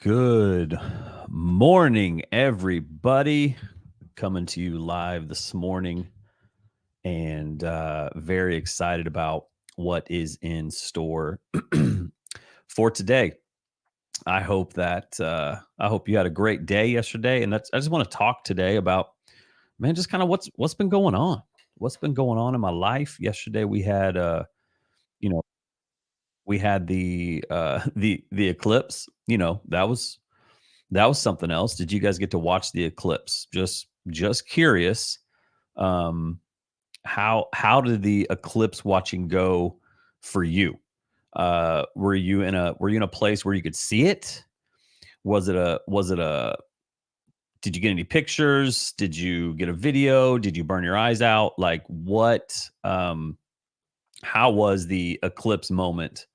Good morning, everybody. Coming to you live this morning and very excited about what is in store for today. I hope you had a great day yesterday, and I just want to talk today about man, just kind of what's been going on. What's been going on in my life? Yesterday we had you know we had the eclipse. That was something else. Did you guys get to watch the eclipse? Just curious. Um, how did the eclipse watching go for you? Were you in a place where you could see it? Was it a did you get any pictures? Did you get a video? Did you burn your eyes out? Like what how was the eclipse moment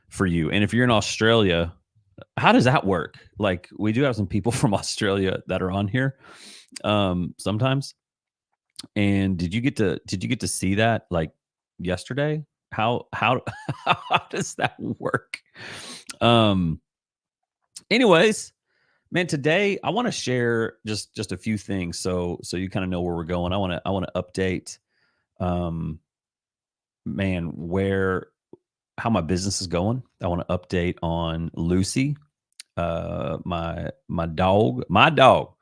for you? And if you're in Australia, how does that work? Like we do have some people from Australia that are on here sometimes. And did you get to see that like yesterday? How how does that work? Um anyways, man, today I want to share just a few things so you kind of know where we're going. I want to update um man where how my business is going. I want to update on Lucy, my dog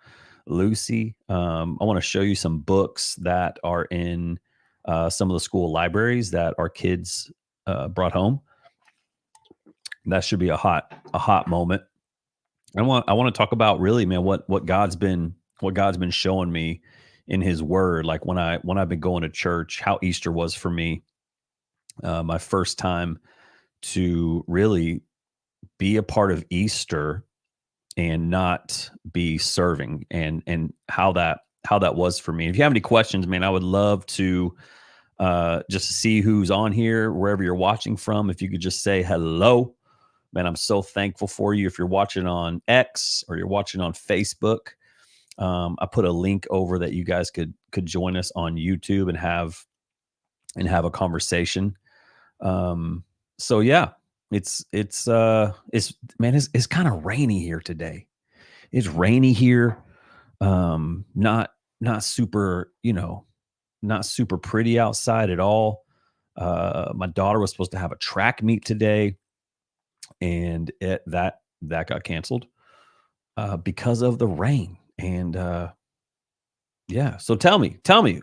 Lucy. I want to show you some books that are in some of the school libraries that our kids brought home. That should be a hot moment. I want to talk about really, man, what God's been showing me in His Word. Like when I've been going to church, how Easter was for me. My first time to really be a part of Easter and not be serving, and how that was for me. If you have any questions, man, I would love to just see who's on here wherever you're watching from. If you could just say hello, man, I'm so thankful for you. If you're watching on X or you're watching on Facebook, I put a link over that you guys could join us on YouTube and have a conversation. So yeah, it's man, it's kind of rainy here today. It's rainy here. Not super, not super pretty outside at all. My daughter was supposed to have a track meet today, and that got canceled because of the rain. And yeah, so tell me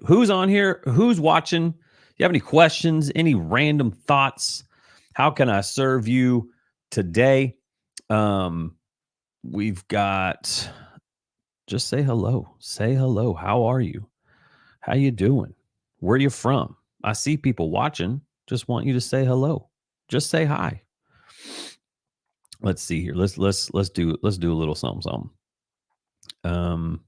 who's on here, who's watching. You have any questions, any random thoughts? How can I serve you today? Um, we've got just say hello. Say hello. How are you? How you doing? Where you from? I see people watching. Just want you to say hello. Just say hi. Let's see here. Let's do a little something something. Um,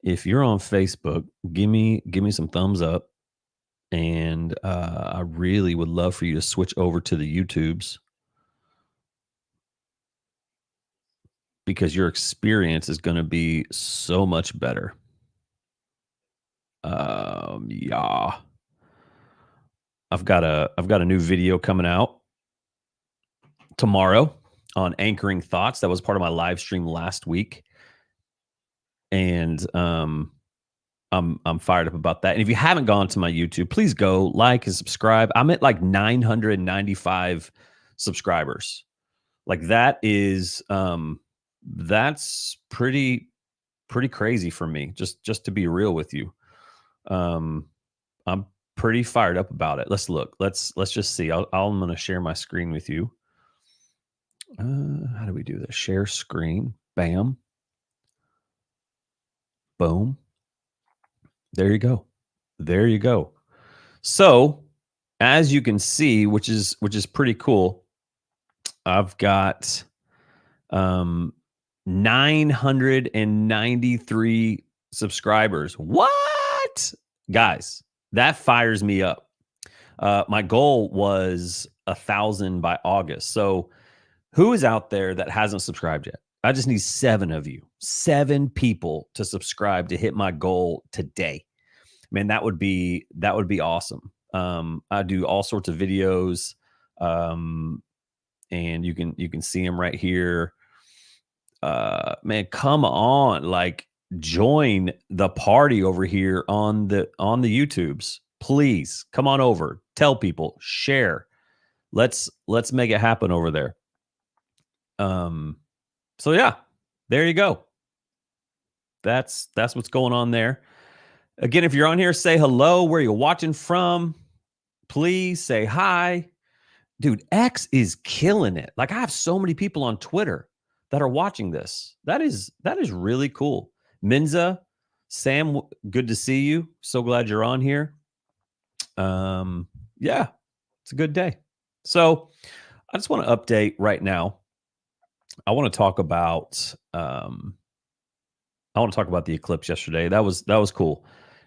if you're on Facebook, give me some thumbs up, and I really would love for you to switch over to the YouTubes because your experience is going to be so much better. Yeah, I've got a new video coming out tomorrow on anchoring thoughts. That was part of my live stream last week, and I'm fired up about that. And if you haven't gone to my YouTube, please go like and subscribe. I'm at like 995 subscribers. Like that's pretty crazy for me. Just to be real with you. Um I'm pretty fired up about it. Let's look. Let's just see. I'm going to share my screen with you. How do we do this? Share screen. Bam. Boom. There you go. There you go. So, as you can see, which is pretty cool, I've got 993 subscribers. What? Guys, that fires me up. My goal was 1,000 by August. So, who is out there that hasn't subscribed yet? I just need 7 of you, 7 people to subscribe to hit my goal today. Man, that would be awesome. I do all sorts of videos, and you can see them right here. man, come on, like join the party over here on the YouTubes. Please come on over, tell people, share. Let's make it happen over there. Um, so yeah, there you go. That's what's going on there. Again, if you're on here, say hello. Where you're watching from, please say hi. Dude, X is killing it. Like I have so many people on Twitter that are watching this. That is really cool. Minza, Sam, good to see you. So glad you're on here. Yeah, it's a good day. So I just want to update right now. I want to talk about the eclipse yesterday. That was cool.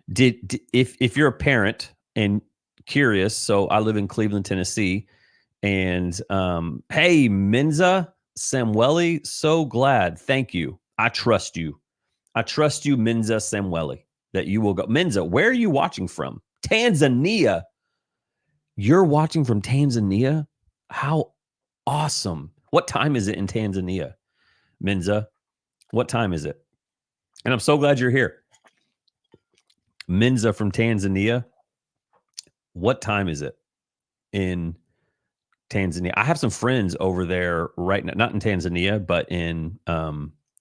If you're a parent and curious, so I live in Cleveland, Tennessee, and hey, Minza Samueli, so glad. Thank you. I trust you. I trust you, Minza Samueli, that you will go. Minza, where are you watching from? Tanzania. You're watching from Tanzania? How awesome. What time is it in Tanzania, Minza? What time is it? And I'm so glad you're here. Minza from Tanzania. What time is it in Tanzania? I have some friends over there right now, not in Tanzania, but in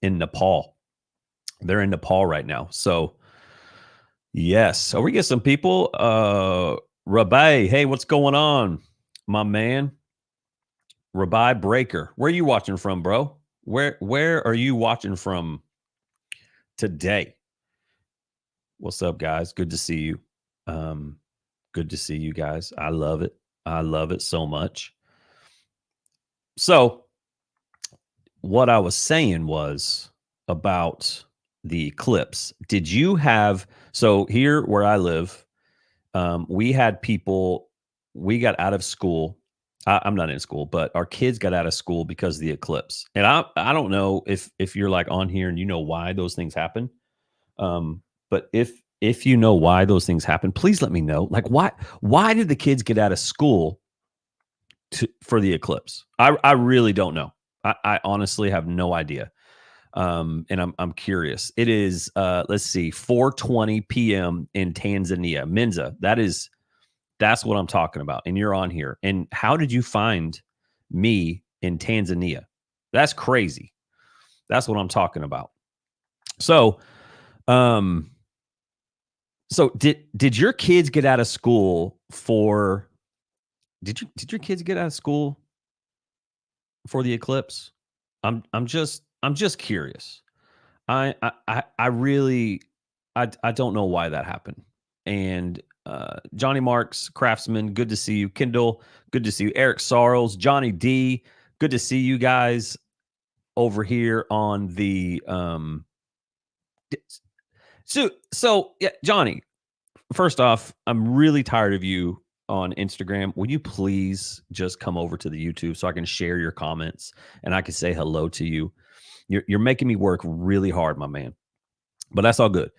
Nepal. They're in Nepal right now. So yes. So we get some people. Rabbi, hey, what's going on, my man? Rabbi Breaker. Where are you watching from, bro? Where are you watching from today? What's up, guys? Good to see you. Good to see you guys. I love it. I love it so much. So, what I was saying was about the eclipse. Did you have, so here where I live, we had people, we got out of school. I'm not in school, but our kids got out of school because of the eclipse. And I don't know if you're like on here and you know why those things happen. But if you know why those things happen, please let me know. Like why did the kids get out of school for the eclipse? I really don't know. I honestly have no idea. And I'm curious. It is let's see, 4:20 p.m. in Tanzania. Minza, that's what I'm talking about. And you're on here. And how did you find me in Tanzania? That's crazy. That's what I'm talking about. So, so did your kids get out of school for did your kids get out of school for the eclipse? I'm just curious. I really I don't know why that happened. And Johnny Marks, Craftsman, good to see you. Kendall, good to see you. Eric Sarles, Johnny D, good to see you guys over here on the so yeah, Johnny, first off, I'm really tired of you on Instagram. Will you please just come over to the YouTube so I can share your comments and I can say hello to you? You're making me work really hard, my man. But that's all good.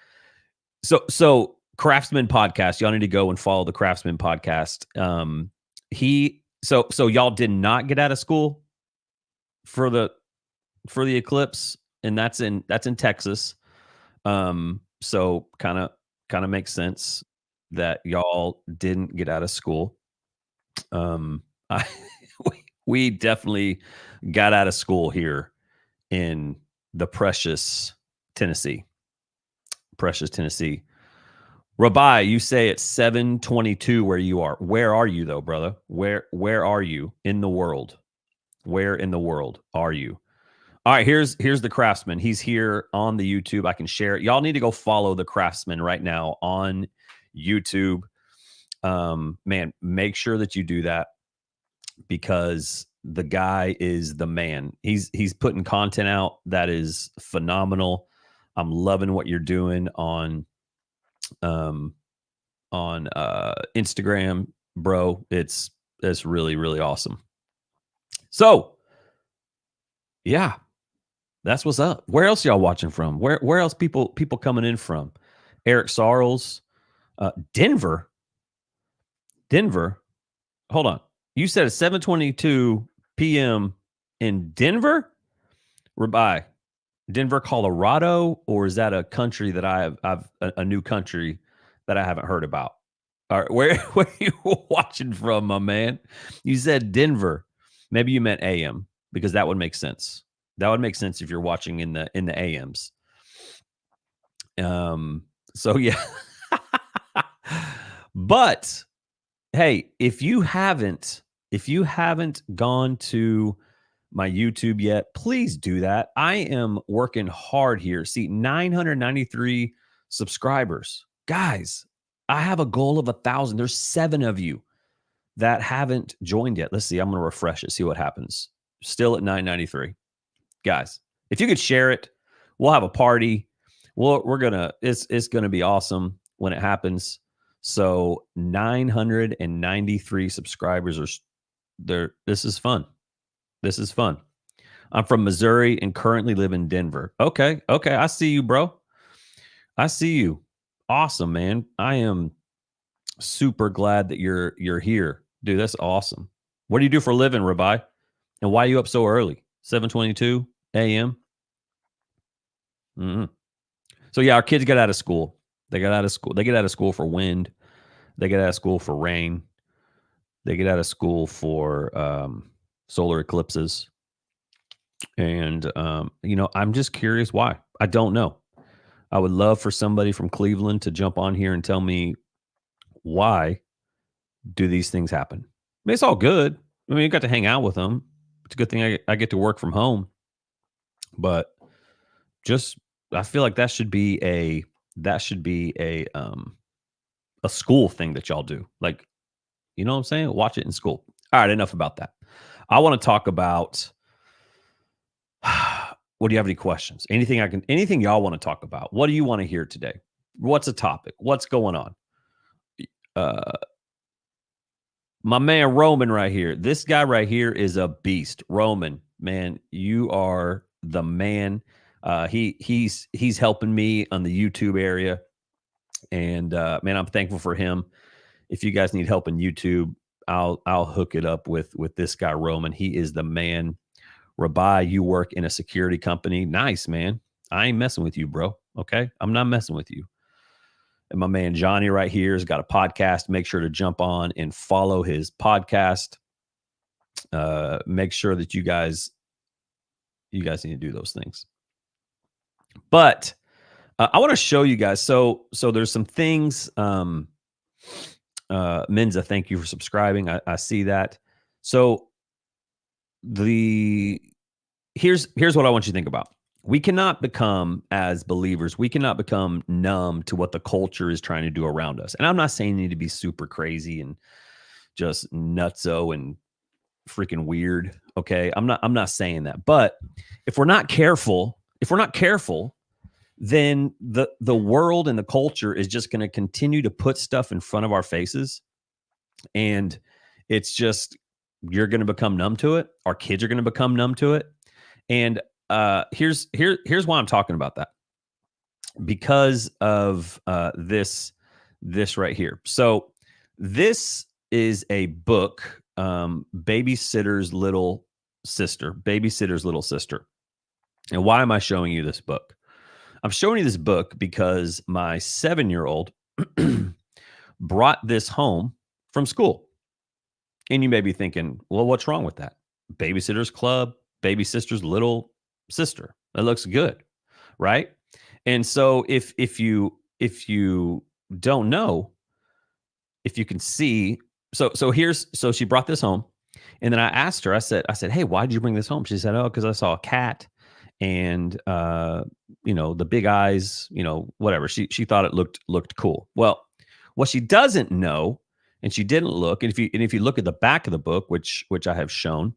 So Craftsman podcast, y'all need to go and follow the Craftsman podcast. So y'all did not get out of school for the eclipse, and that's in Texas. So kind of makes sense that y'all didn't get out of school. I, we definitely got out of school here in the precious Tennessee. Precious Tennessee. Rabbi, you say it's 7:22 where you are. Where are you though, brother? Where are you in the world? Where in the world are you? All right, here's the Craftsman. He's here on the YouTube. I can share it. Y'all need to go follow the Craftsman right now on YouTube. Man, make sure that you do that because the guy is the man. He's putting content out that is phenomenal. I'm loving what you're doing on Instagram, bro. It's really, really awesome. So yeah, that's what's up. Where else y'all watching from? Where else people coming in from? Eric Sarles, Denver. Hold on. You said it's 7:22 p.m. in Denver? Rabbi, Denver, Colorado, or is that a country that I've a new country that I haven't heard about? All right, where where you watching from, my man? You said Denver. Maybe you meant AM because that would make sense. That would make sense if you're watching in the AMs. Um, so yeah. But hey, if you haven't gone to my YouTube yet, please do that. I am working hard here. See, 993 subscribers. Guys, I have a goal of 1,000. There's 7 of you that haven't joined yet. Let's see. I'm going to refresh it, see what happens. Still at 993. Guys, if you could share it, we'll have a party. We're gonna it's gonna be awesome when it happens. So 993 subscribers are there. This is fun. This is fun. I'm from Missouri and currently live in Denver. Okay, okay, I see you, bro. I see you. Awesome, man. I am super glad that you're here, dude. That's awesome. What do you do for a living, Rabbi? And why are you up so early? 7:22 a.m. Mm-hmm. So yeah, our kids get out of school. They got out of school. They get out of school for wind. They get out of school for rain. They get out of school for solar eclipses. And I'm just curious why. I don't know. I would love for somebody from Cleveland to jump on here and tell me why do these things happen. I mean, it's all good. I mean, you got to hang out with them. It's a good thing I get to work from home. But just I feel like that should be a school thing that y'all do. Like, you know what I'm saying? Watch it in school. All right, enough about that. I want to talk about what do you have any questions? Anything y'all want to talk about? What do you want to hear today? What's a topic? What's going on? Uh my man Roman right here. This guy right here is a beast. Roman, man, you are the man. He's helping me on the YouTube area. And man, I'm thankful for him. If you guys need help in YouTube, I'll hook it up with this guy Roman. He is the man. Rabbi, you work in a security company. Nice, man. I ain't messing with you, bro. Okay, I'm not messing with you. And my man Johnny right here has got a podcast. Make sure to jump on and follow his podcast. Make sure that you guys need to do those things. But I want to show you guys. So there's some things. Menza, thank you for subscribing. I see that. So here's what I want you to think about. We cannot become, as believers, we cannot become numb to what the culture is trying to do around us. And I'm not saying you need to be super crazy and just nutso and freaking weird. Okay. I'm not saying that. But if we're not careful, then the world and the culture is just going to continue to put stuff in front of our faces. And it's just, you're going to become numb to it. Our kids are going to become numb to it. And here's why I'm talking about that, because of this right here. So this is a book, Babysitter's Little Sister. And why am I showing you this book? I'm showing you this book because my 7-year-old brought this home from school. And you may be thinking, well, what's wrong with that? Babysitter's Club, Baby Sister's Little Sister. That looks good, right? And so if you don't know, if you can see, so she brought this home, and then I asked her, I said, hey, why did you bring this home? She said, oh, because I saw a cat and the big eyes, whatever. She thought it looked cool. Well, what she doesn't know, and she didn't look, and if you look at the back of the book, which I have shown,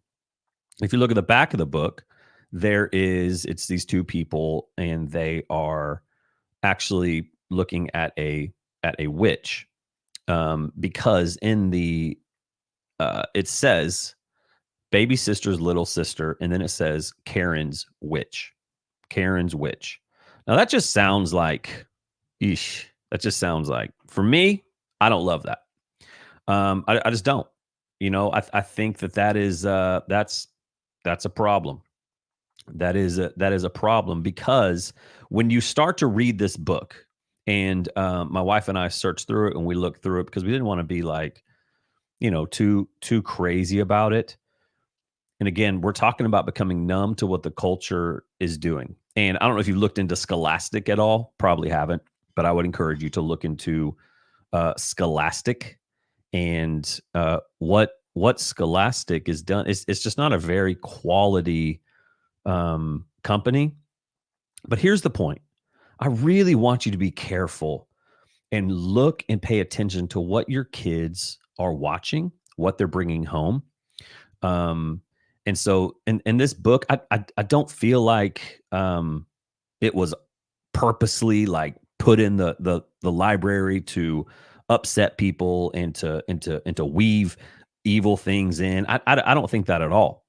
if you look at the back of the book, it's these two people, and they are actually looking at a witch, because in the it says Baby Sister's Little Sister, and then it says Karen's Witch. Now that just sounds like, for me, I don't love that. I just don't. I think that is that's a problem. That is a problem, because when you start to read this book, and my wife and I searched through it and we looked through it because we didn't want to be like, too crazy about it. And again, we're talking about becoming numb to what the culture is doing. And I don't know if you've looked into Scholastic at all. Probably haven't, but I would encourage you to look into Scholastic, and what Scholastic is done. It's just not a very quality company. But here's the point: I really want you to be careful and look and pay attention to what your kids are watching, what they're bringing home. Um, and so in this book, I don't feel like it was purposely like put in the library to upset people and to weave evil things in. I don't think that at all.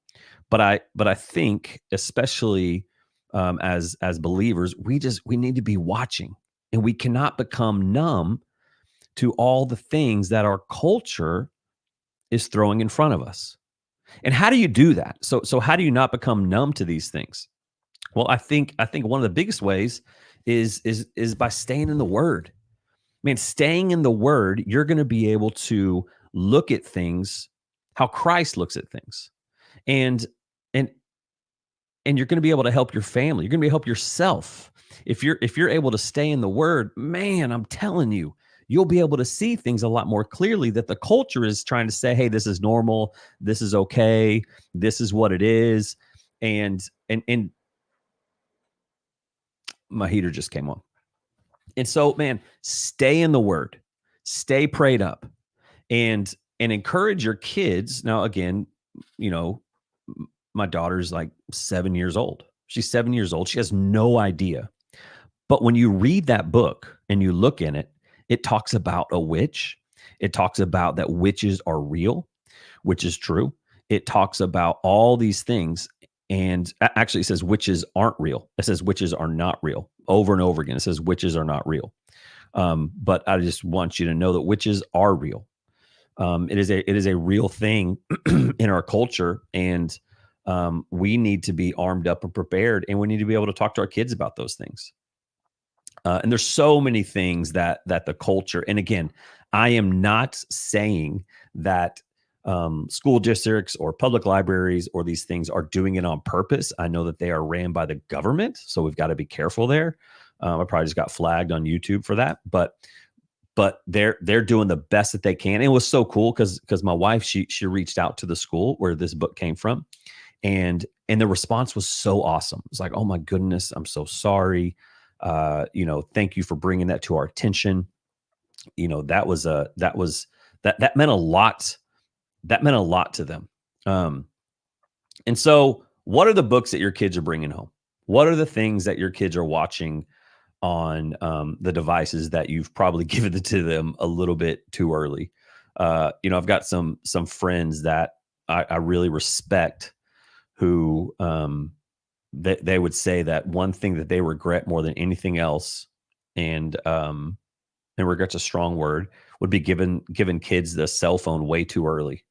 But I think, especially as believers, we need to be watching, and we cannot become numb to all the things that our culture is throwing in front of us. And how do you do that? So how do you not become numb to these things? Well, I think one of the biggest ways is by staying in the Word. Man, staying in the Word, you're going to be able to look at things how Christ looks at things, and and and you're going to be able to help your family. You're going to be able to help yourself. If you're able to stay in the Word, man, I'm telling you, you'll be able to see things a lot more clearly that the culture is trying to say, hey, this is normal, this is okay, this is what it is. And my heater just came on. And so, man, stay in the Word, stay prayed up, and encourage your kids. Now, again, you know, my daughter's like 7 years old. She's 7 years old. She has no idea. But when you read that book and you look in it, it talks about a witch. It talks about that witches are real, which is true. It talks about all these things. And actually, it says witches aren't real. It says witches are not real over and over again. It says witches are not real. But I just want you to know that witches are real. It is a real thing in our culture, and we need to be armed up and prepared, and we need to be able to talk to our kids about those things. And there's so many things that the culture. And again, I am not saying that school districts or public libraries or these things are doing it on purpose. I know that they are ran by the government, so we've got to be careful there. I probably just got flagged on YouTube for that, but they're doing the best that they can. And it was so cool because my wife, she reached out to the school where this book came from, and the response was so awesome. It's like, oh my goodness, I'm so sorry. Thank you for bringing that to our attention. That meant a lot. That meant a lot to them. And so what are the books that your kids are bringing home? What are the things that your kids are watching on the devices that you've probably given it to them a little bit too early? I've got some friends that I really respect, who they would say that one thing that they regret more than anything else, and regret's a strong word, would be giving kids the cell phone way too early.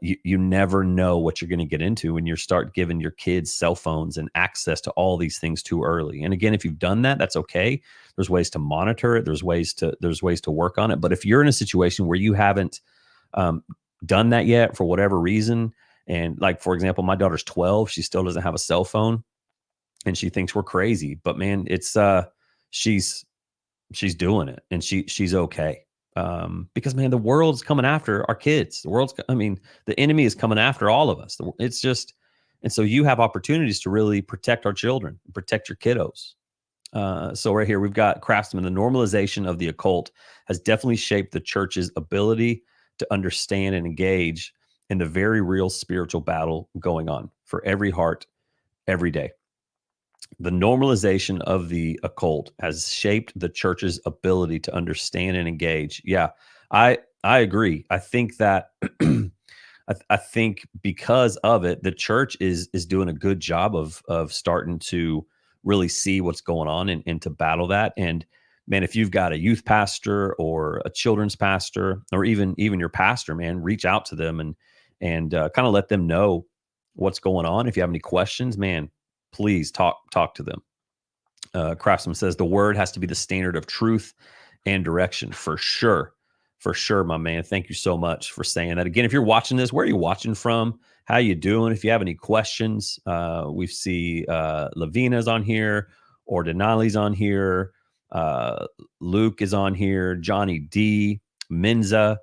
You never know what you're going to get into when you start giving your kids cell phones and access to all these things too early. And again, if you've done that, that's okay. There's ways to monitor it. There's ways to work on it. But if you're in a situation where you haven't done that yet for whatever reason, and like, for example, my daughter's 12, she still doesn't have a cell phone, and she thinks we're crazy. But man, it's she's doing it, and she's okay. Because man, the world's coming after our kids. The enemy is coming after all of us. It's just, and so you have opportunities to really protect our children, protect your kiddos. So right here, we've got Craftsman. The normalization of the occult has definitely shaped the church's ability to understand and engage in the very real spiritual battle going on for every heart every day. The normalization of the occult has shaped the church's ability to understand and engage. Yeah, I agree. I think that I think because of it, the church is doing a good job of starting to really see what's going on and to battle that. And man, if you've got a youth pastor or a children's pastor, or even your pastor, man, reach out to them and kind of let them know what's going on. If you have any questions, man, please talk to them. Craftsman says the word has to be the standard of truth and direction for sure. For sure, my man. Thank you so much for saying that. Again, if you're watching this, where are you watching from? How you doing? If you have any questions, we see Lavina's on here, or Denali's on here, Luke is on here, Johnny D, Menza.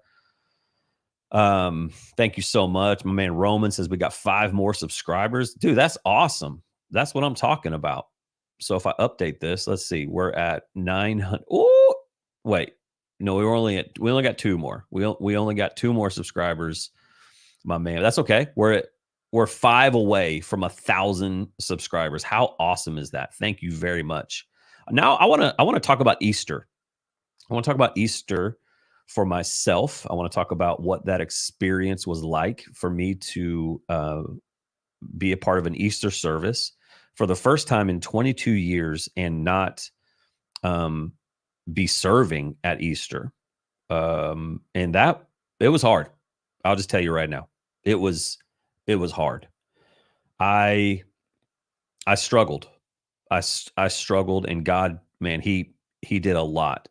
Thank you so much. My man Roman says we got 5 more subscribers. Dude, that's awesome. That's what I'm talking about. So if I update this, let's see, we're at 900. Oh, wait, no, we only got 2 more. We only got 2 more subscribers, my man. That's okay. We're 5 away from 1,000 subscribers. How awesome is that? Thank you very much. Now I want to talk about Easter. I want to talk about Easter for myself. I want to talk about what that experience was like for me to be a part of an Easter service for the first time in 22 years and not be serving at Easter. And that it was hard. I'll just tell you right now, it was hard. I struggled. I struggled, and God, man, he did a lot.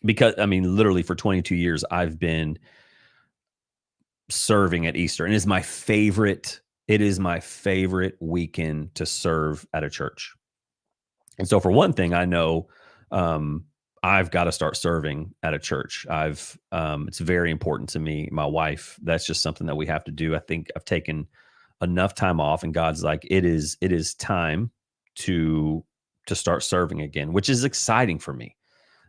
Because I mean, literally for 22 years, I've been serving at Easter, and it is my favorite weekend to serve at a church. And so for one thing, I know I've got to start serving at a church. It's very important to me, my wife. That's just something that we have to do. I think I've taken enough time off, and God's like, it is time to start serving again, which is exciting for me.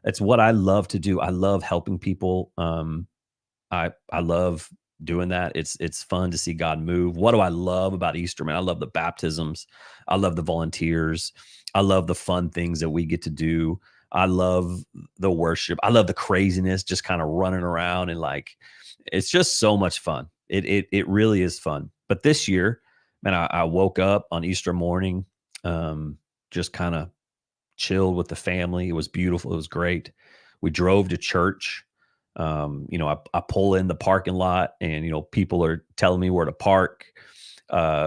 It's what I love to do. I love helping people. I love doing that. It's fun to see God move. What do I love about Easter, man? I love the baptisms. I love the volunteers. I love the fun things that we get to do. I love the worship. I love the craziness, just kind of running around, and like, it's just so much fun. It really is fun. But this year, man, I woke up on Easter morning, just kind of chilled with the family. It was beautiful. It was great. We drove to church. I pull in the parking lot, and people are telling me where to park,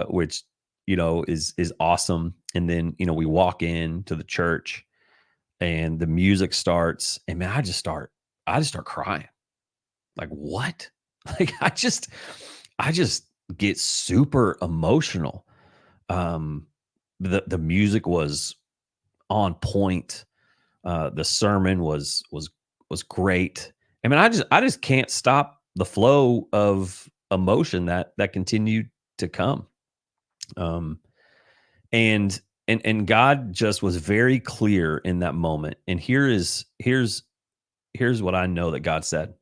which is awesome. And then we walk in to the church, and the music starts, and man, I just start crying. Like, what? Like, I just get super emotional. The music was on point. The sermon was great. I mean, I just can't stop the flow of emotion that continued to come. And God just was very clear in that moment. And here's what I know that God said.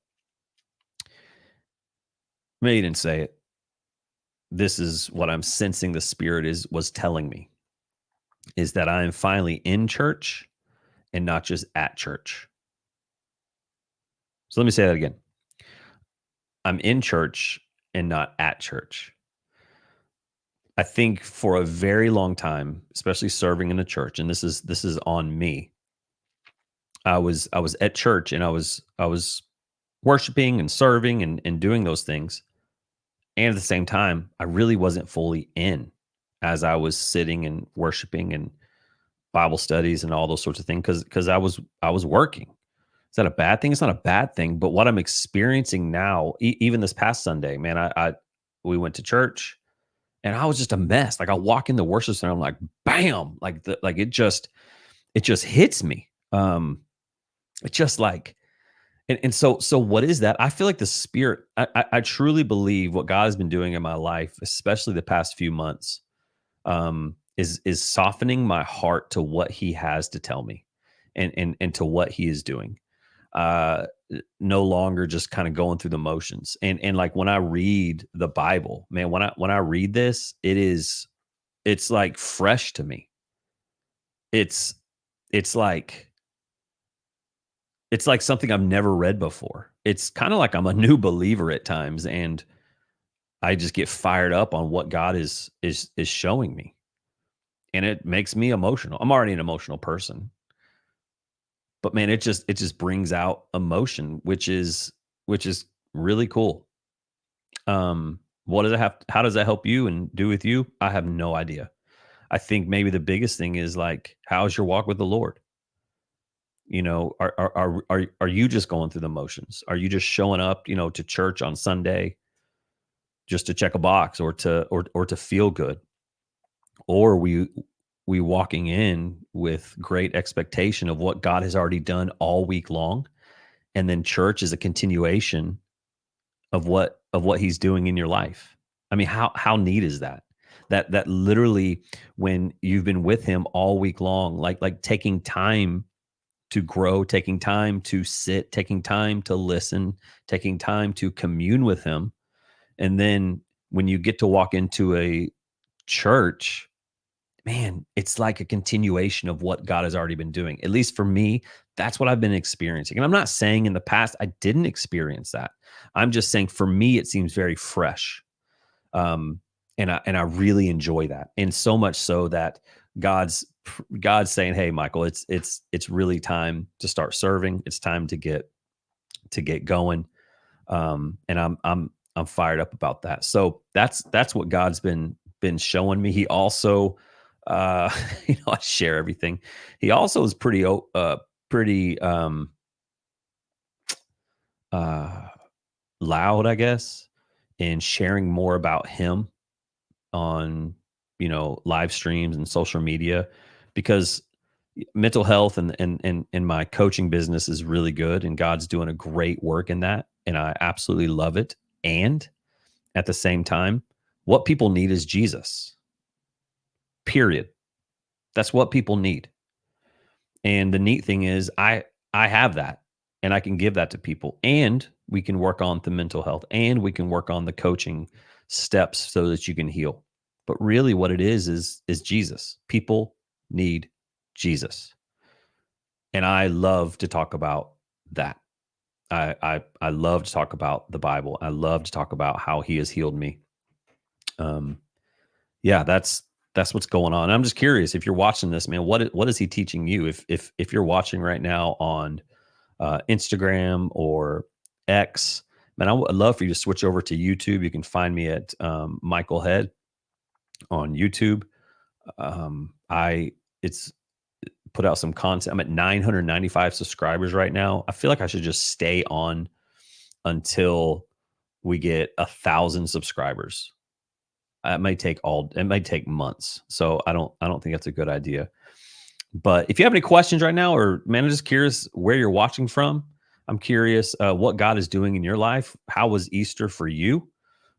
Maybe he didn't say it. This is what I'm sensing the Spirit was telling me, is that I am finally in church and not just at church. So let me say that again. I'm in church and not at church. I think for a very long time, especially serving in a church, and this is on me. I was at church, and I was worshiping and serving and doing those things. And at the same time, I really wasn't fully in as I was sitting and worshiping and Bible studies and all those sorts of things, because I was working. Is that a bad thing? It's not a bad thing, but what I'm experiencing now, even this past Sunday, man, we went to church, and I was just a mess. Like, I walk in the worship center, I'm like, bam, like it just hits me. It's just like, and so what is that? I feel like the Spirit. I truly believe what God has been doing in my life, especially the past few months, is softening my heart to what He has to tell me, and to what He is doing. No longer just kind of going through the motions. And like, when I read the Bible, man, when I read this, it's like fresh to me. It's like something I've never read before. It's kind of like I'm a new believer at times, and I just get fired up on what God is showing me. And it makes me emotional. I'm already an emotional person. But man, it just brings out emotion, which is really cool. What does it have? How does that help you and do with you? I have no idea. I think maybe the biggest thing is like, how's your walk with the Lord? You know, are you just going through the motions? Are you just showing up, to church on Sunday just to check a box or to feel good? Or we walking in with great expectation of what God has already done all week long, and then church is a continuation of what he's doing in your life. I mean, how neat is that? That literally, when you've been with him all week long, like taking time to grow, taking time to sit, taking time to listen, taking time to commune with him. And then when you get to walk into a church, man, it's like a continuation of what God has already been doing. At least for me, that's what I've been experiencing. And I'm not saying in the past I didn't experience that. I'm just saying for me, it seems very fresh. Um, and I really enjoy that. And so much so that God's God's saying, "Hey, Michael, it's really time to start serving. It's time to get going." And I'm fired up about that. So that's what God's been showing me. He also, uh, I share everything. He also is pretty uh, loud, I guess, in sharing more about him on live streams and social media, because mental health and my coaching business is really good, and God's doing a great work in that, and I absolutely love it. And at the same time, what people need is Jesus. Period. That's what people need. And the neat thing is I have that, and I can give that to people, and we can work on the mental health, and we can work on the coaching steps so that you can heal. But really what it is Jesus. People need Jesus. And I love to talk about that. I love to talk about the Bible. I love to talk about how he has healed me. Um yeah, that's what's going on. I'm just curious, if you're watching this, man, what is he teaching you? If you're watching right now on Instagram or X, man, I'd love for you to switch over to YouTube. You can find me at Michael Head on YouTube. I it's put out some content. I'm at 995 subscribers right now. I feel like I should just stay on until we get 1,000 subscribers. It might take months. So I don't think that's a good idea. But if you have any questions right now, or man, I'm just curious where you're watching from. I'm curious what God is doing in your life. How was Easter for you?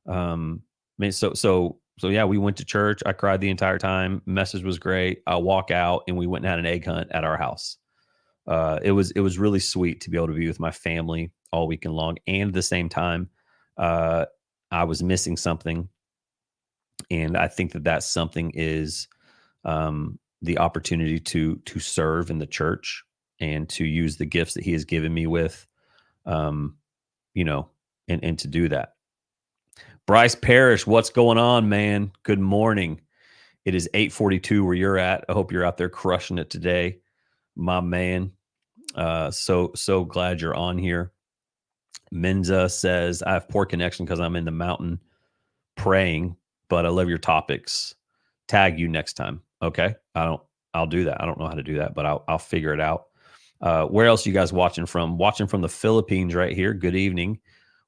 I mean, so yeah, we went to church. I cried the entire time. Message was great. I walk out and we went and had an egg hunt at our house. It was really sweet to be able to be with my family all weekend long. And at the same time, uh, I was missing something, and I think that something is the opportunity to serve in the church and to use the gifts that he has given me with, um, you know, and to do that. Bryce Parrish, what's going on, man? Good morning. It is 8:42 where you're at. I hope you're out there crushing it today, my man. So glad you're on here. Menza says, I have poor connection because I'm in the mountain praying, but I love your topics. Tag you next time. Okay. I'll do that. I don't know how to do that, but I'll figure it out. Where else you guys watching from? Watching from the Philippines right here. Good evening.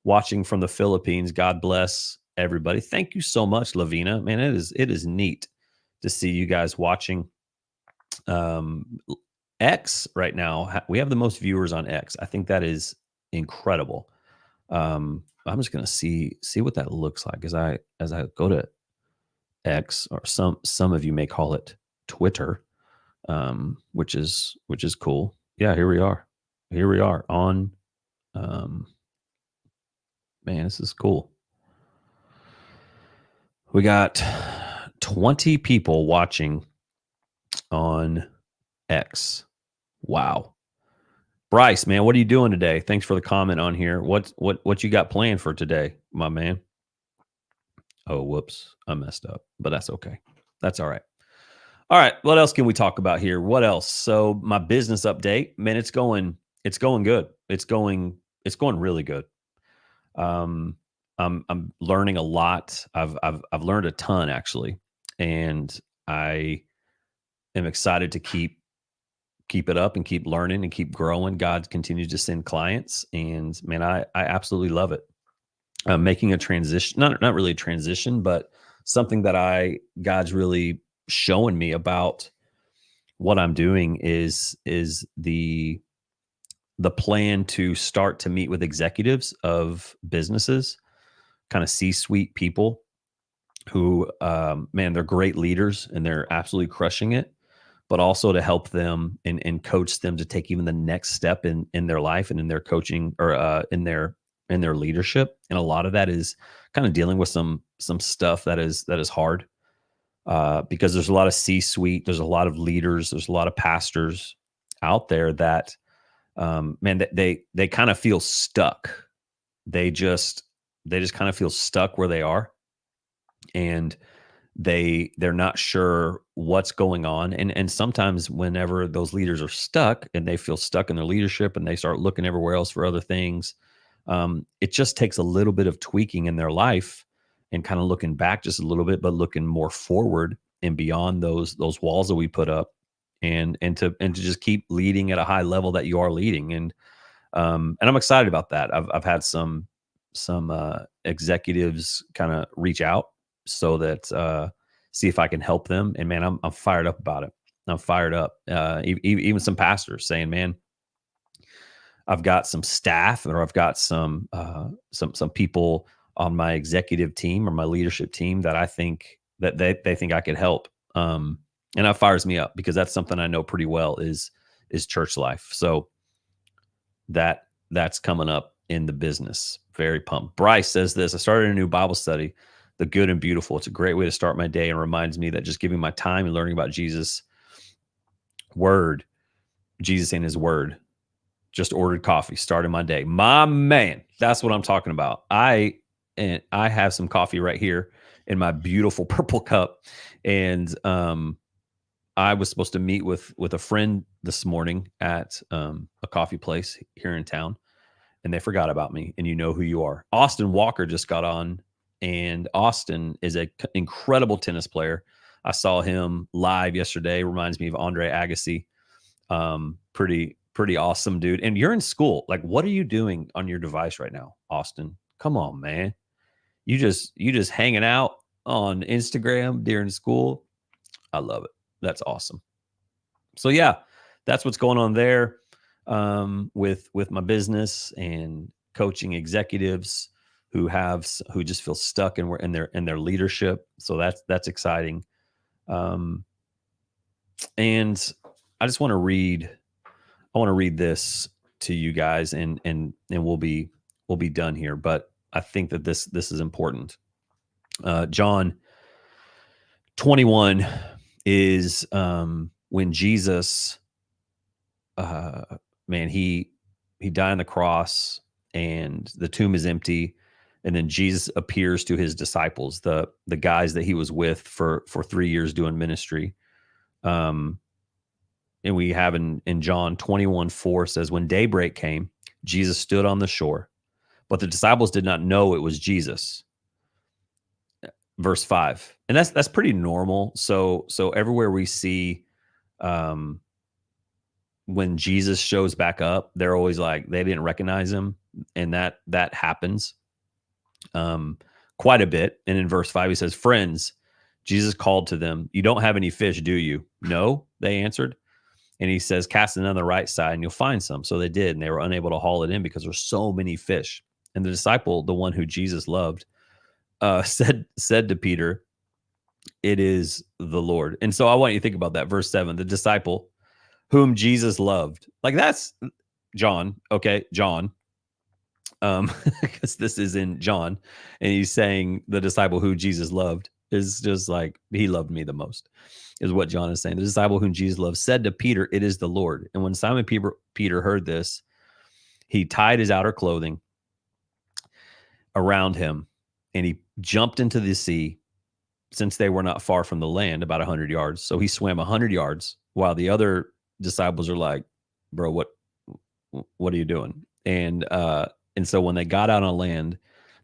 Watching from the Philippines. God bless everybody. Thank you so much, Lavina. Man, it is neat to see you guys watching. Um, X right now. We have the most viewers on X. I think that is incredible. I'm just gonna see what that looks like as I go to X, or some of you may call it Twitter, which is cool. Yeah, here we are. Here we are on. Um, man, this is cool. We got 20 people watching on X. Wow. Bryce, man, what are you doing today? Thanks for the comment on here. What you got planned for today, my man? Oh, whoops. I messed up, but that's okay. That's all right. All right. What else can we talk about here? What else? So my business update, man, it's going good. It's going really good. Um, I'm learning a lot. I've learned a ton actually, and I am excited to keep it up and keep learning and keep growing. God continues to send clients, and man, I absolutely love it. Making a transition, not really a transition, but something that God's really showing me about what I'm doing is the plan to start to meet with executives of businesses, kind of C-suite people who, man, they're great leaders and they're absolutely crushing it, but also to help them and coach them to take even the next step in their life and in their coaching or in their leadership. And a lot of that is kind of dealing with some stuff that is hard, because there's a lot of C-suite, there's a lot of leaders, there's a lot of pastors out there that, man, that they kind of feel stuck. They just they just kind of feel stuck where they are, and they're not sure what's going on. And sometimes whenever those leaders are stuck and they feel stuck in their leadership and they start looking everywhere else for other things, it just takes a little bit of tweaking in their life and kind of looking back just a little bit, but looking more forward and beyond those walls that we put up, and to just keep leading at a high level that you are leading. And I'm excited about that. I've had some executives kind of reach out so that, see if I can help them. And man, I'm fired up about it. I'm fired up. Even some pastors saying, "Man, I've got some staff, or I've got some people on my executive team or my leadership team that I think that they think I could help." And that fires me up because that's something I know pretty well is church life. So that's coming up in the business. Very pumped. Bryce says this: I started a new Bible study, The Good and Beautiful. It's a great way to start my day and reminds me that just giving my time and learning about Jesus word, Jesus and his word. Just ordered coffee, started my day. My man, that's what I'm talking about. I have some coffee right here in my beautiful purple cup, and I was supposed to meet with a friend this morning at a coffee place here in town, and they forgot about me. And you know who you are. Austin Walker just got on, and Austin is a incredible tennis player. I saw him live yesterday. Reminds me of Andre Agassi. Pretty awesome dude. And you're in school. Like, what are you doing on your device right now, Austin? Come on, man. You just hanging out on Instagram during school. I love it. That's awesome. So yeah, that's what's going on there, with my business and coaching executives who just feel stuck in their leadership. So that's exciting. And I just want to read. I want to read this to you guys, and we'll be done here. But I think that this is important. John 21 is, when Jesus, man, he died on the cross and the tomb is empty, and then Jesus appears to his disciples, the guys that he was with for 3 years doing ministry. And we have in John 21:4 says, when daybreak came, Jesus stood on the shore, but the disciples did not know it was Jesus. Verse 5. And that's pretty normal. So everywhere we see, when Jesus shows back up, they're always like, they didn't recognize him. And that happens quite a bit. And in verse 5, he says, friends, Jesus called to them, you don't have any fish, do you? No, they answered. And he says, cast it on the right side and you'll find some. So they did, and they were unable to haul it in because there's so many fish. And the disciple, the one who Jesus loved, said to Peter, it is the Lord. And so I want you to think about that. Verse 7, the disciple whom Jesus loved. Like, that's John. Okay, John. Because this is in John. And he's saying the disciple who Jesus loved is just like, he loved me the most, is what John is saying. The disciple whom Jesus loved said to Peter, it is the Lord. And when Simon Peter heard this, he tied his outer clothing around him and he jumped into the sea, since they were not far from the land, about 100 yards. So he swam 100 yards while the other disciples are like, bro, what are you doing? And so when they got out on land,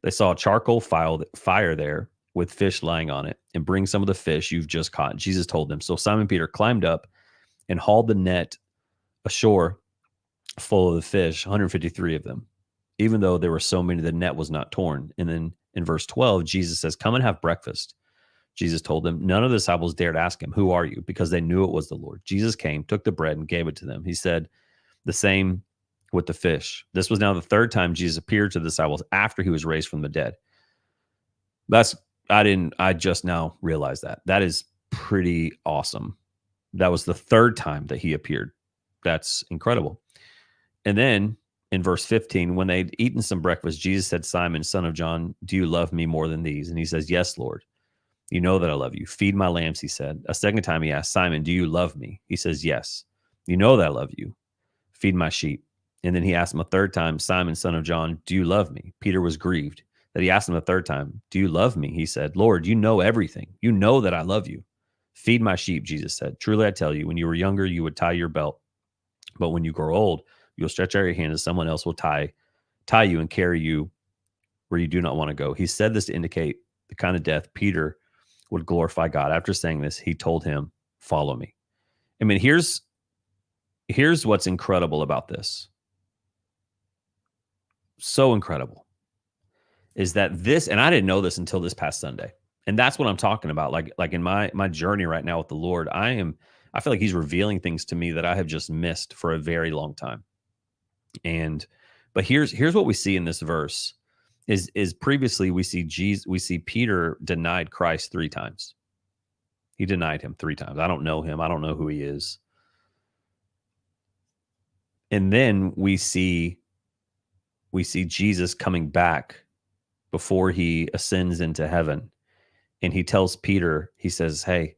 They saw a charcoal fire there with fish lying on it, and bring some of the fish you've just caught. Jesus told them. So Simon Peter climbed up and hauled the net ashore full of the fish, 153 of them. Even though there were so many, the net was not torn. And then in verse 12, Jesus says, "Come and have breakfast." Jesus told them. None of the disciples dared ask him, "Who are you?" because they knew it was the Lord. Jesus came, took the bread, and gave it to them. He said the same with the fish. This was now the third time Jesus appeared to the disciples after he was raised from the dead. I just now realized that. That is pretty awesome. That was the third time that he appeared. That's incredible. And then in verse 15, when they'd eaten some breakfast, Jesus said, "Simon, son of John, do you love me more than these?" And he says, "Yes, Lord. You know that I love you. Feed my lambs," he said. A second time he asked, "Simon, do you love me?" He says, "Yes. You know that I love you. Feed my sheep." And then he asked him a third time, "Simon, son of John, do you love me?" Peter was grieved that he asked him a third time, "Do you love me?" He said, "Lord, you know everything. You know that I love you. Feed my sheep," Jesus said. "Truly I tell you, when you were younger, you would tie your belt. But when you grow old, you'll stretch out your hand and someone else will tie you and carry you where you do not want to go." He said this to indicate the kind of death Peter would glorify God. After saying this, he told him, "Follow me." I mean, here's what's incredible about this. So incredible is that this, and I didn't know this until this past Sunday. And that's what I'm talking about. Like in my journey right now with the Lord, I feel like he's revealing things to me that I have just missed for a very long time. And but here's what we see in this verse is previously we see Peter denied Christ 3 times. He denied him 3 times. I don't know him. I don't know who he is. And then we see Jesus coming back before he ascends into heaven. And he tells Peter, he says, "Hey,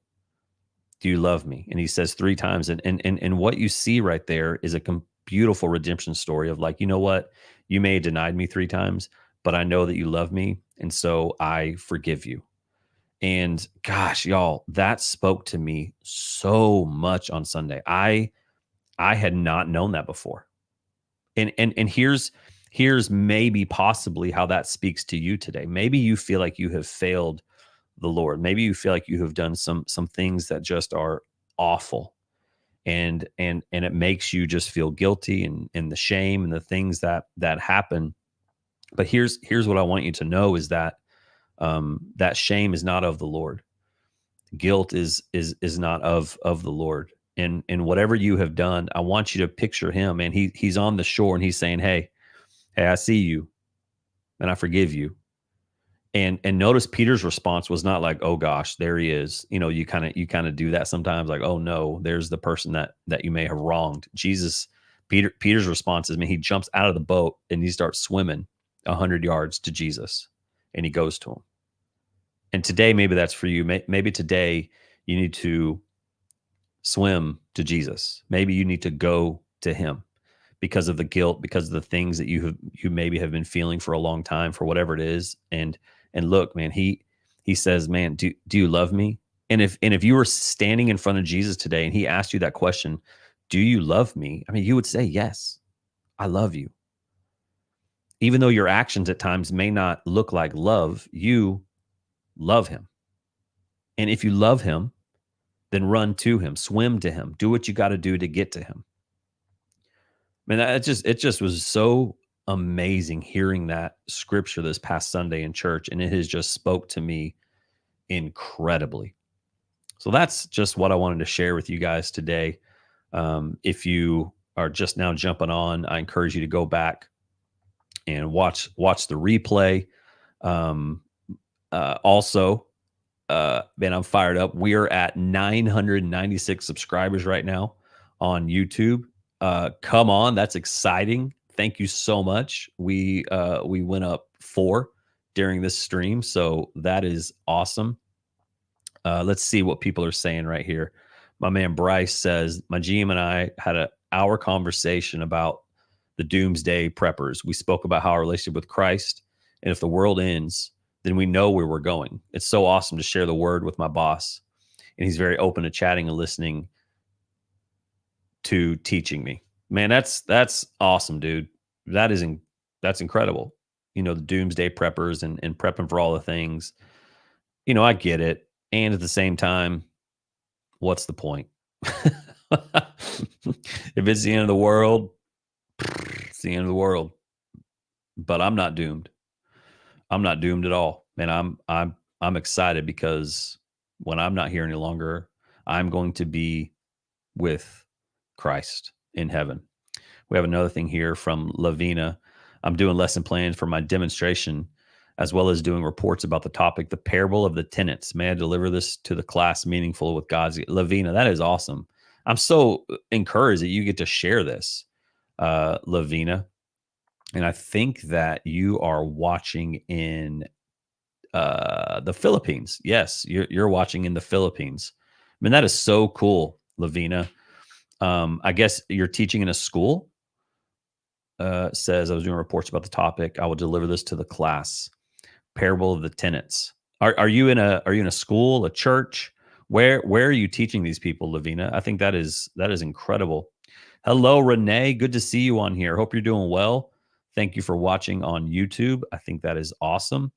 do you love me?" And he says 3 times. And what you see right there is a beautiful redemption story of like, you know what? You may have denied me 3 times, but I know that you love me. And so I forgive you. And gosh, y'all, that spoke to me so much on Sunday. I had not known that before. And here's maybe possibly how that speaks to you today. Maybe you feel like you have failed the Lord. Maybe you feel like you have done some things that just are awful. And it makes you just feel guilty and the shame and the things that happen. But here's what I want you to know is that that shame is not of the Lord. Guilt is not of the Lord. And whatever you have done, I want you to picture him, and he's on the shore and he's saying, hey, I see you and I forgive you. And notice Peter's response was not like, "Oh gosh, there he is." You know, you kind of do that sometimes, like, "Oh no, there's the person that you may have wronged." Peter's response is, man, he jumps out of the boat and he starts swimming 100 yards to Jesus, and he goes to him. And today, maybe that's for you. Maybe today you need to swim to Jesus. Maybe you need to go to him because of the guilt, because of the things that you maybe have been feeling for a long time, for whatever it is. And look, man, he says, "Man, do you love me?" And if you were standing in front of Jesus today and he asked you that question, "Do you love me?" I mean, you would say, "Yes, I love you." Even though your actions at times may not look like love, you love him. And if you love him, then run to him, swim to him, do what you got to do to get to him. Man, it just was so amazing hearing that scripture this past Sunday in church, and it has just spoke to me incredibly. So that's just what I wanted to share with you guys today. If you are just now jumping on, I encourage you to go back and watch the replay. Also, man, I'm fired up. We are at 996 subscribers right now on YouTube. Come on, that's exciting. Thank you so much. We went up 4 during this stream, so that is awesome. Let's see what people are saying right here. My man Bryce says, "My GM and I had an hour conversation about the doomsday preppers. We spoke about how our relationship with Christ, and if the world ends, then we know where we're going. It's so awesome to share the word with my boss, and he's very open to chatting and listening to teaching me." Man, that's awesome, dude. That's incredible. the doomsday preppers and prepping for all the things. I get it. And at the same time, what's the point? If it's the end of the world, it's the end of the world. But I'm not doomed. I'm not doomed at all. And I'm excited because when I'm not here any longer, I'm going to be with Christ in heaven. We have another thing here from Lavina. I'm doing lesson plans for my demonstration as well as doing reports about the topic, the parable of the tenants. May I deliver this to the class meaningful with God's Lavina? That is awesome. I'm so encouraged that you get to share this, Lavina. And I think that you are watching in the Philippines. Yes, you're watching in the Philippines. I mean, that is so cool, Lavina. I guess you're teaching in a school. Says I was doing reports about the topic. I will deliver this to the class. Parable of the tenants. Are you in a school, a church? Where are you teaching these people, Lavina? I think that is incredible. Hello, Renee. Good to see you on here. Hope you're doing well. Thank you for watching on YouTube. I think that is awesome.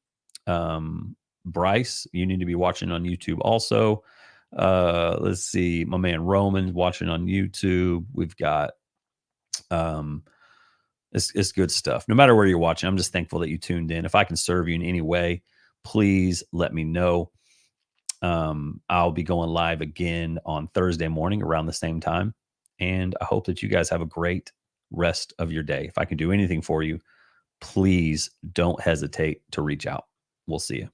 Bryce, you need to be watching on YouTube also. Let's see, my man Roman watching on YouTube. We've got it's good stuff. No matter where you're watching, I'm just thankful that you tuned in. If I can serve you in any way, please let me know. I'll be going live again on Thursday morning around the same time. And I hope that you guys have a great rest of your day. If I can do anything for you, please don't hesitate to reach out. We'll see you.